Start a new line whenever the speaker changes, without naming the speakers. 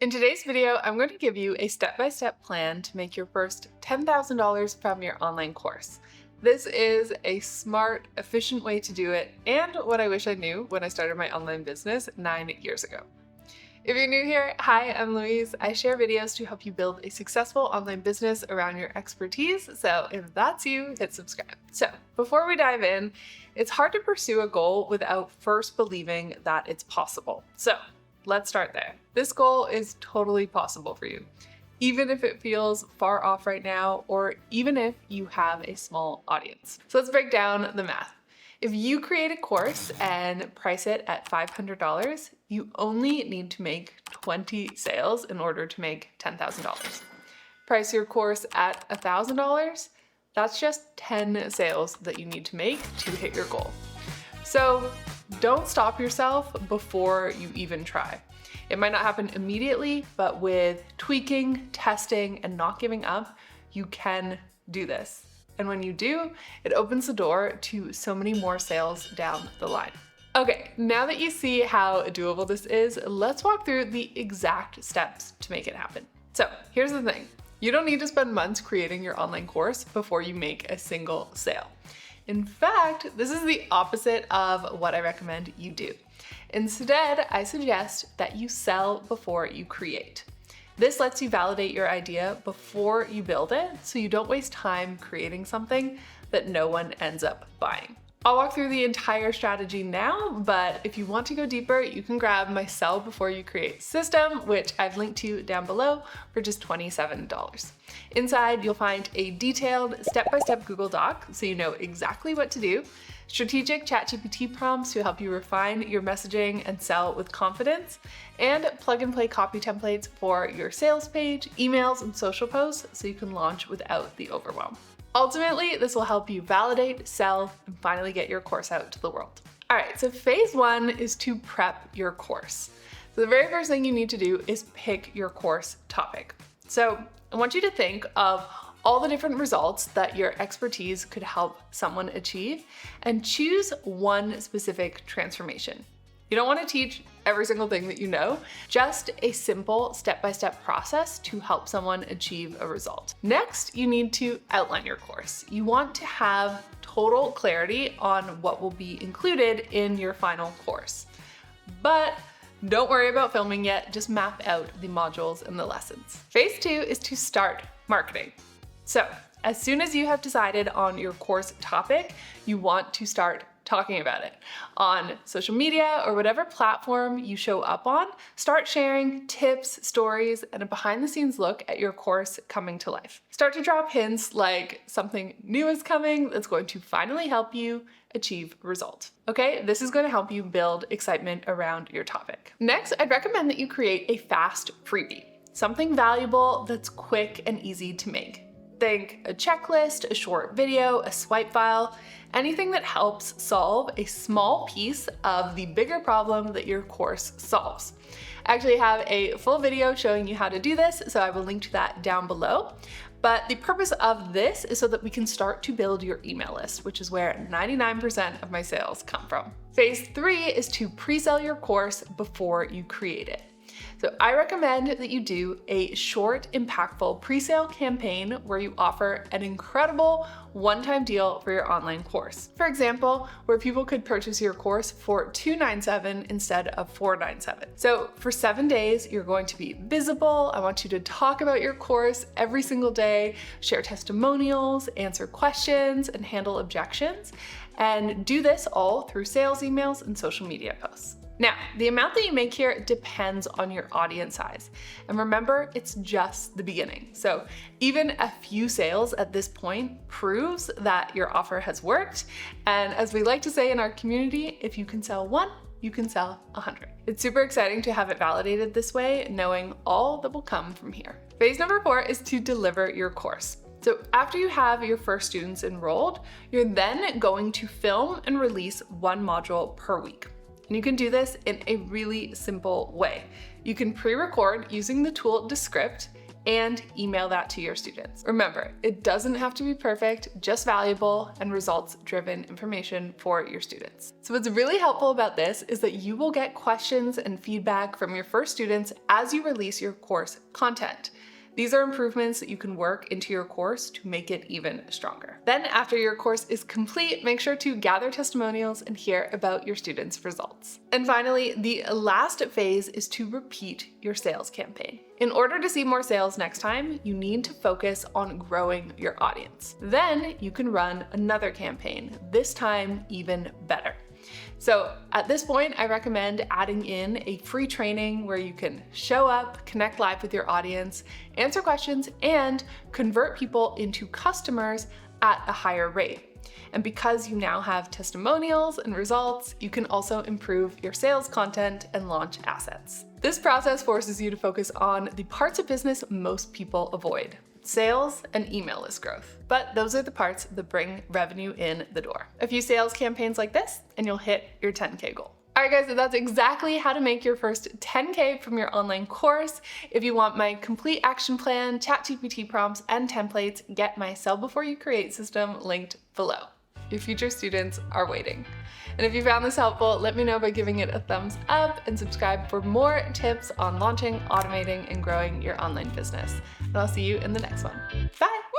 In today's video, I'm going to give you a step-by-step plan to make your first $10,000 from your online course. This is a smart, efficient way to do it, and what I wish I knew when I started my online business 9 years ago. If you're new here, hi, I'm Louise. I share videos to help you build a successful online business around your expertise, so if that's you, hit subscribe. So, before we dive in, it's hard to pursue a goal without first believing that it's possible. So, let's start there. This goal is totally possible for you, even if it feels far off right now, or even if you have a small audience. So let's break down the math. If you create a course and price it at $500, you only need to make 20 sales in order to make $10,000. Price your course at $1,000, that's just 10 sales that you need to make to hit your goal. So don't stop yourself before you even try. It might not happen immediately, but with tweaking, testing, and not giving up, you can do this. And when you do, it opens the door to so many more sales down the line. Okay, now that you see how doable this is, let's walk through the exact steps to make it happen. So here's the thing. You don't need to spend months creating your online course before you make a single sale. In fact, this is the opposite of what I recommend you do. Instead, I suggest that you sell before you create. This lets you validate your idea before you build it, so you don't waste time creating something that no one ends up buying. I'll walk through the entire strategy now, but if you want to go deeper, you can grab my Sell Before You Create system, which I've linked to down below for just $27. Inside, you'll find a detailed step-by-step Google Doc so you know exactly what to do, strategic ChatGPT prompts to help you refine your messaging and sell with confidence, and plug-and-play copy templates for your sales page, emails, and social posts so you can launch without the overwhelm. Ultimately, this will help you validate, sell, and finally get your course out to the world. All right, so phase one is to prep your course. So the very first thing you need to do is pick your course topic. So I want you to think of all the different results that your expertise could help someone achieve and choose one specific transformation. You don't want to teach every single thing that you know, just a simple step-by-step process to help someone achieve a result. Next, you need to outline your course. You want to have total clarity on what will be included in your final course. But don't worry about filming yet, just map out the modules and the lessons. Phase two is to start marketing. So, as soon as you have decided on your course topic, you want to start talking about it. On social media or whatever platform you show up on, start sharing tips, stories, and a behind-the-scenes look at your course coming to life. Start to drop hints like something new is coming that's going to finally help you achieve a result. Okay, this is going to help you build excitement around your topic. Next, I'd recommend that you create a fast freebie, something valuable that's quick and easy to make. Think a checklist, a short video, a swipe file, anything that helps solve a small piece of the bigger problem that your course solves. I actually have a full video showing you how to do this, so I will link to that down below. But the purpose of this is so that we can start to build your email list, which is where 99% of my sales come from. Phase three is to pre-sell your course before you create it. So I recommend that you do a short, impactful pre-sale campaign where you offer an incredible one-time deal for your online course. For example, where people could purchase your course for $297 instead of $497. So for 7 days, you're going to be visible. I want you to talk about your course every single day, share testimonials, answer questions, and handle objections. And do this all through sales emails and social media posts. Now, the amount that you make here depends on your audience size. And remember, it's just the beginning. So even a few sales at this point proves that your offer has worked. And as we like to say in our community, if you can sell one, you can sell 100. It's super exciting to have it validated this way, knowing all that will come from here. Phase number 4 is to deliver your course. So after you have your first students enrolled, you're then going to film and release one module per week. And you can do this in a really simple way. You can pre-record using the tool Descript, and email that to your students. Remember, it doesn't have to be perfect, just valuable and results-driven information for your students. So what's really helpful about this is that you will get questions and feedback from your first students as you release your course content. These are improvements that you can work into your course to make it even stronger. Then after your course is complete, make sure to gather testimonials and hear about your students' results. And finally, the last phase is to repeat your sales campaign. In order to see more sales next time, you need to focus on growing your audience. Then you can run another campaign, this time even better. So at this point, I recommend adding in a free training where you can show up, connect live with your audience, answer questions, and convert people into customers at a higher rate. And because you now have testimonials and results, you can also improve your sales content and launch assets. This process forces you to focus on the parts of business most people avoid: sales and email list growth. But those are the parts that bring revenue in the door. A few sales campaigns like this, and you'll hit your 10K goal. All right, guys, so that's exactly how to make your first 10K from your online course. If you want my complete action plan, ChatGPT prompts, and templates, get my Sell Before You Create system linked below. Your future students are waiting. And if you found this helpful, let me know by giving it a thumbs up and subscribe for more tips on launching, automating, and growing your online business. And I'll see you in the next one. Bye!